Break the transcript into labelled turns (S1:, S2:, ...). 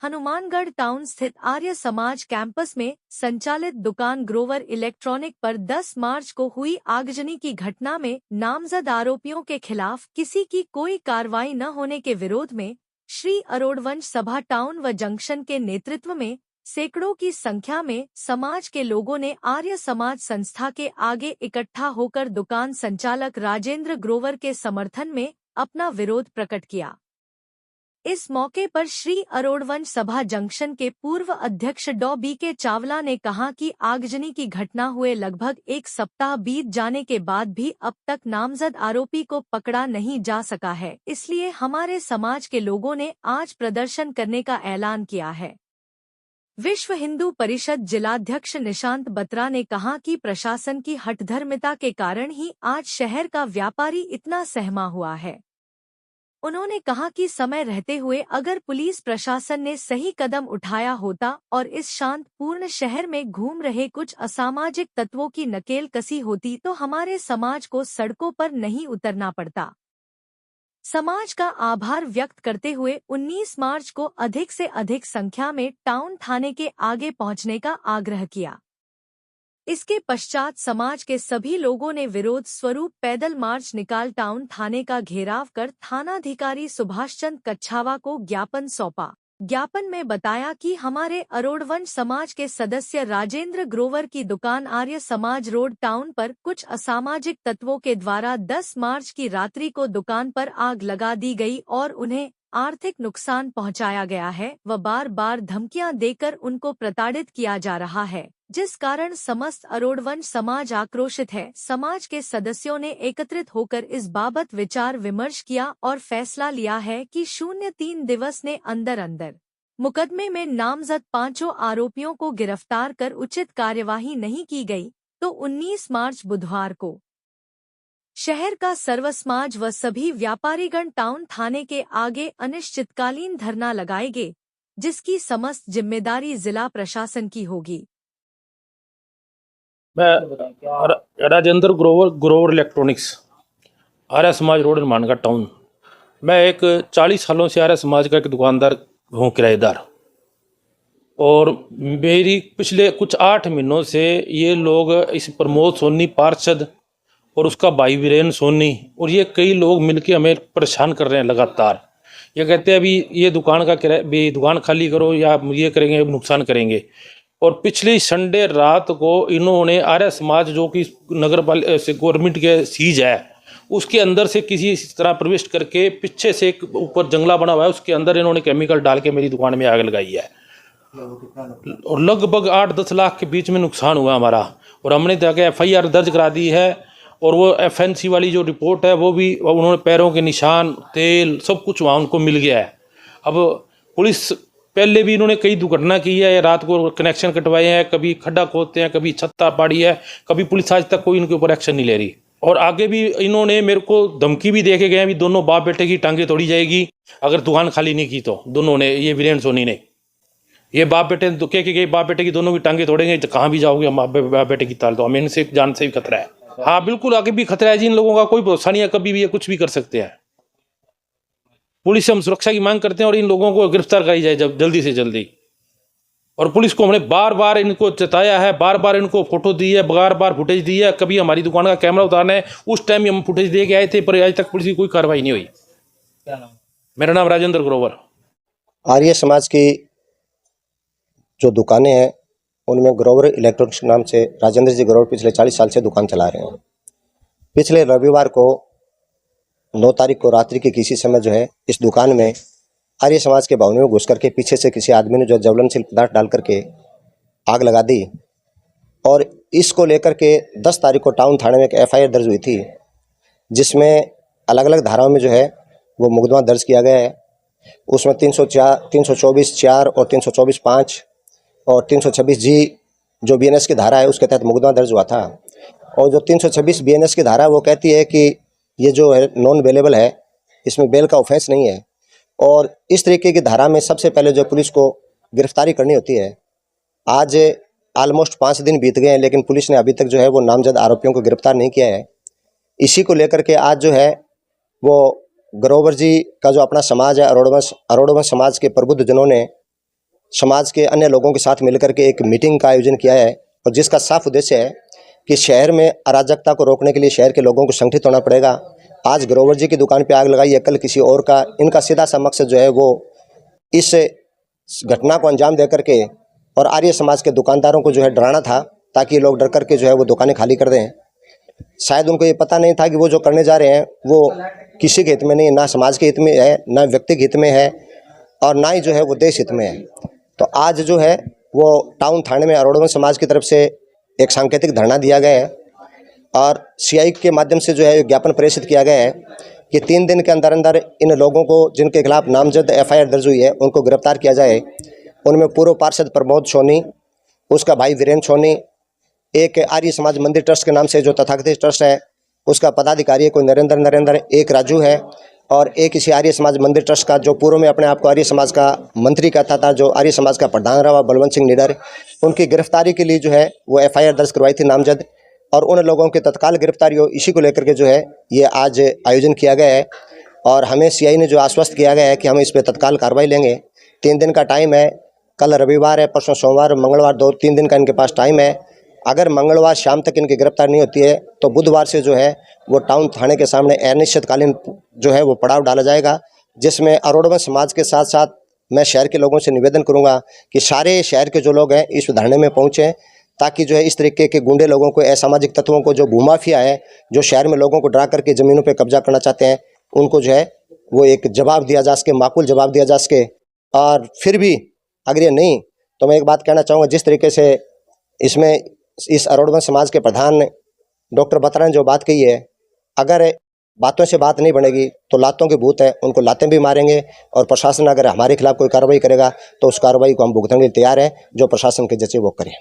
S1: Hanumangarh town स्थित Arya Samaj campus में संचालित दुकान ग्रोवर इलेक्ट्रॉनिक पर 10 मार्च को हुई आगजनी की घटना में नामजद आरोपियों के खिलाफ किसी की कोई कार्रवाई न होने के विरोध में श्री अरोड़वंश सभा टाउन व जंक्शन के नेतृत्व में सैकड़ों की संख्या में समाज के लोगों ने आर्य समाज संस्था के आगे इकट्ठा होकर दुकान संचालक राजेंद्र ग्रोवर के समर्थन में अपना विरोध प्रकट किया। इस मौके पर श्री अरोड़वंश सभा जंक्शन के पूर्व अध्यक्ष डॉ बी.के. चावला ने कहा कि आगजनी की घटना हुए लगभग एक सप्ताह बीत जाने के बाद भी अब तक नामजद आरोपी को पकड़ा नहीं जा सका है, इसलिए हमारे समाज के लोगों ने आज प्रदर्शन करने का ऐलान किया है। विश्व हिंदू परिषद जिलाध्यक्ष निशांत बत्रा ने कहा कि प्रशासन की हठधर्मिता के कारण ही आज शहर का व्यापारी इतना सहमा हुआ है। उन्होंने कहा कि समय रहते हुए अगर पुलिस प्रशासन ने सही कदम उठाया होता और इस शांतपूर्ण शहर में घूम रहे कुछ असामाजिक तत्वों की नकेल कसी होती तो हमारे समाज को सड़कों पर नहीं उतरना पड़ता। समाज का आभार व्यक्त करते हुए 19 मार्च को अधिक से अधिक संख्या में टाउन थाने के आगे पहुंचने का आग्रह किया। इसके पश्चात समाज के सभी लोगों ने विरोध स्वरूप पैदल मार्च निकाल टाउन थाने का घेराव कर थानाधिकारी सुभाष चंद्र कच्छावा को ज्ञापन सौंपा। ज्ञापन में बताया कि हमारे अरोड़वंश समाज के सदस्य राजेंद्र ग्रोवर की दुकान आर्य समाज रोड टाउन पर कुछ असामाजिक तत्वों के द्वारा 10 मार्च की रात्रि को दुकान पर आग लगा दी गई और उन्हें आर्थिक नुकसान पहुंचाया गया है व बार बार धमकियां देकर उनको प्रताड़ित किया जा रहा है, जिस कारण समस्त अरोड़वंश समाज आक्रोशित है। समाज के सदस्यों ने एकत्रित होकर इस बाबत विचार विमर्श किया और फैसला लिया है कि 03 दिवस ने अंदर मुकदमे में नामजद 5 आरोपियों को गिरफ्तार कर उचित कार्यवाही नहीं की गई तो 19 मार्च बुधवार को शहर का सर्व समाज व सभी व्यापारीगण टाउन थाने के आगे अनिश्चितकालीन धरना लगाएंगे, जिसकी समस्त जिम्मेदारी जिला प्रशासन की होगी।
S2: मैं Rajendra Grover electronics Arya Samaj road Hanumangarh town. मैं एक 40 सालों से आर्य समाज का एक दुकानदार हूँ, किराएदार। और मेरी पिछले कुछ 8 महीनों से ये लोग इस प्रमोद सोनी पार्षद और उसका भाई वीरेन सोनी और ये कई लोग मिलकर हमें परेशान कर रहे हैं लगातार। ये कहते हैं अभी ये दुकान का किराया भी दुकान खाली करो या ये करेंगे, नुकसान करेंगे। और पिछले संडे रात को इन्होंने आर्य समाज जो कि नगर पालिका से गवर्नमेंट के सीज है उसके अंदर से किसी तरह प्रवेश करके पीछे से एक ऊपर जंगला बना हुआ है उसके अंदर इन्होंने केमिकल डाल के मेरी दुकान में आग लगाई है और लगभग 8-10 लाख के बीच में नुकसान हुआ हमारा। और हमने जाके FIR दर्ज करा दी है और वो FNC वाली जो रिपोर्ट है वो भी उन्होंने पैरों के निशान, तेल सब कुछ वहाँ उनको मिल गया है। अब पुलिस पहले भी इन्होंने कई दुर्घटना की है, रात को कनेक्शन कटवाए हैं, कभी खड्डा खोदते हैं, कभी छत्ता पाड़ी है, कभी पुलिस आज तक कोई इनके ऊपर एक्शन नहीं ले रही। और आगे भी इन्होंने मेरे को धमकी भी दे के गए भी दोनों बाप बेटे की टांगे तोड़ी जाएगी अगर दुकान खाली नहीं की तो। दोनों ने, ये वीरेन सोनी ने, ये बाप बेटे तो कह के गए बाप बेटे की दोनों की टांगे तोड़ेंगे तो कहाँ भी जाओगे हम बाप बेटे की ताल। तो हमें इनसे जान से भी खतरा है। हाँ बिल्कुल, आगे भी खतरा है जी। इन लोगों का कोई भरोसा नहीं है, कभी भी ये कुछ भी कर सकते हैं। पुलिस से हम सुरक्षा की मांग करते हैं और इन लोगों को गिरफ्तार कराई जाए जल्दी से जल्दी। और पुलिस को हमने बार बार इनको चेताया है, बार बार इनको फोटो दी है, बार बार फुटेज दी है। कभी हमारी दुकान का कैमरा उतारना है उस टाइम हम फुटेज दे के आए थे, पर आज तक पुलिस की कोई कार्रवाई नहीं हुई। क्या नाम? मेरा नाम राजेंद्र ग्रोवर।
S3: आर्य समाज की जो दुकानें हैं उनमें ग्रोवर इलेक्ट्रॉनिक्स नाम से राजेंद्र जी ग्रोवर पिछले 40 साल से दुकान चला रहे हैं। पिछले रविवार को 9 तारीख को रात्रि के किसी समय जो है इस दुकान में आर्य समाज के भवन में घुस करके पीछे से किसी आदमी ने जो ज्वलनशील पदार्थ डाल करके आग लगा दी। और इसको लेकर के 10 तारीख को टाउन थाने में एक FIR दर्ज हुई थी, जिसमें अलग अलग धाराओं में जो है वो मुकदमा दर्ज किया गया है। उसमें 324(4) और 324(5) और 326G जो BNS की धारा है उसके तहत मुकदमा दर्ज हुआ था। और जो 326 BNS की धारा वो कहती है कि ये जो है नॉन बेलेबल है, इसमें बेल का ऑफेंस नहीं है। और इस तरीके की धारा में सबसे पहले जो पुलिस को गिरफ्तारी करनी होती है। आज ऑलमोस्ट 5 दिन बीत गए हैं, लेकिन पुलिस ने अभी तक जो है वो नामजद आरोपियों को गिरफ्तार नहीं किया है। इसी को लेकर के आज जो है वो ग्रोवर जी का जो अपना समाज है अरोड़वंश समाज के प्रबुद्ध जनों ने समाज के अन्य लोगों के साथ मिलकर के एक मीटिंग का आयोजन किया है और जिसका साफ उद्देश्य है कि शहर में अराजकता को रोकने के लिए शहर के लोगों को संगठित होना पड़ेगा। आज ग्रोवर जी की दुकान पे आग लगाई है, कल किसी और का। इनका सीधा सा मकसद जो है वो इस घटना को अंजाम दे करके और आर्य समाज के दुकानदारों को जो है डराना था, ताकि लोग डर करके जो है वो दुकानें खाली कर दें। शायद उनको ये पता नहीं था कि वो जो करने जा रहे हैं वो किसी के हित में नहीं, ना समाज के हित में है, ना व्यक्ति के हित में है और ना ही जो है वो देश हित में है। तो आज जो है वो टाउन थाने में अरोड़वन समाज की तरफ से एक सांकेतिक धरना दिया गया है और सीआई के माध्यम से जो है ज्ञापन प्रेषित किया गया है कि 3 दिन के अंदर अंदर इन लोगों को जिनके खिलाफ नामजद एफआईआर दर्ज हुई है उनको गिरफ्तार किया जाए। उनमें पूर्व पार्षद प्रमोद सोनी, उसका भाई वीरेंद्र सोनी, एक आर्य समाज मंदिर ट्रस्ट के नाम से जो तथाकथित ट्रस्ट है उसका पदाधिकारी है कोई नरेंद्र, एक राजू है और एक इसी आर्य समाज मंदिर ट्रस्ट का जो पूर्व में अपने आप को आर्य समाज का मंत्री कहता था, जो आर्य समाज का प्रधान रहा, बलवंत सिंह निडर। उनकी गिरफ्तारी के लिए जो है वो एफआईआर दर्ज करवाई थी नामजद और उन लोगों की तत्काल गिरफ्तारी हो, इसी को लेकर के जो है ये आज आयोजन किया गया है। और हमें सीआई ने जो आश्वस्त किया गया है कि हम इस पर तत्काल कार्रवाई लेंगे। 3 दिन का टाइम है, कल रविवार है, परसों सोमवार, मंगलवार, 2-3 दिन का इनके पास टाइम है। अगर मंगलवार शाम तक इनकी गिरफ्तार नहीं होती है तो बुधवार से जो है वो टाउन थाने के सामने अनिश्चितकालीन जो है वो पड़ाव डाला जाएगा, जिसमें अरोड़वन समाज के साथ साथ मैं शहर के लोगों से निवेदन करूंगा कि सारे शहर के जो लोग हैं इस धरने में पहुंचें, ताकि जो है इस तरीके के गुंडे लोगों को, असामाजिक तत्वों को, जो भूमाफिया है, जो शहर में लोगों को डरा करके ज़मीनों पर कब्जा करना चाहते हैं, उनको जो है वो एक जवाब दिया जा सके, माकूल जवाब दिया जा सके। और फिर भी अगर ये नहीं तो मैं एक बात कहना चाहूँगा, जिस तरीके से इसमें इस अरोड़वन समाज के प्रधान डॉक्टर बत्रा ने जो बात कही है, अगर बातों से बात नहीं बनेगी तो लातों के भूत है, उनको लातें भी मारेंगे। और प्रशासन अगर हमारे खिलाफ कोई कार्रवाई करेगा तो उस कार्रवाई को हम भुगतने के लिए तैयार हैं, जो प्रशासन के जैसे वो करें।